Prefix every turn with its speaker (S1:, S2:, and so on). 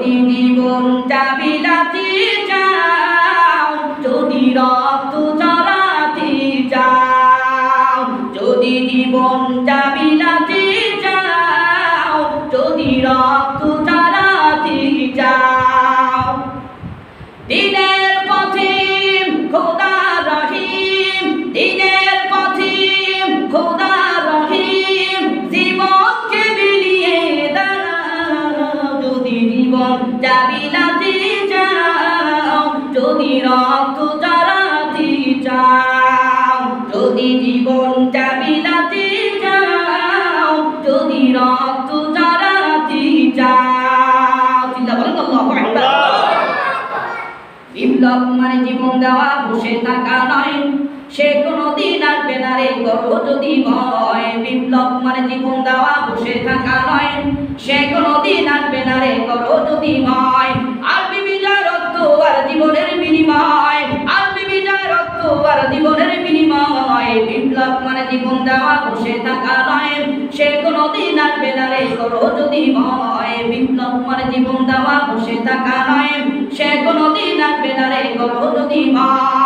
S1: যদি জীবনটা বিলাতে চাও, যদি রক্ত ঝরাতে চাও, যদি জীবনটা বিলাতে চাও, যদি রক্ত ঝরাতে চাও, দিনের পথে খোদা রহিম, দিনের পথে খোদা রহিম, জীবনকে বিলিয়ে দাও। যদি জীবনটা বিলাতে চাও, যদি রক্ত ঝরাতে চাও, যদি জীবনটা বিলাতে চাও, যদি রক্ত ঝরাতে চাও। চিন্তা বলেন আল্লাহু আকবার। বিপ্লব মানে জীবন দেওয়া, বসে থাকা নয়, সে কোনদিন আসবে না রে করো যদি ভয়। বিপ্লব মানে জীবন দেওয়া, বসে থাকা নয়, সে কোনদিন আসবে না রে করো যদি ভয়। আসবে বিজয় রক্ত আর জীবনের বিনিময়, আসবে বিজয় রক্ত আর জীবনের বিনিময়। বিপ্লব মানে জীবন দেওয়া, বসে থাকা নয়, সে কোনদিন আসবে না রে করো যদি ভয়। বিপ্লব মানে জীবন দেওয়া, বসে থাকা নয়, সে কোনদিন আসবে না রে করো যদি ভয়।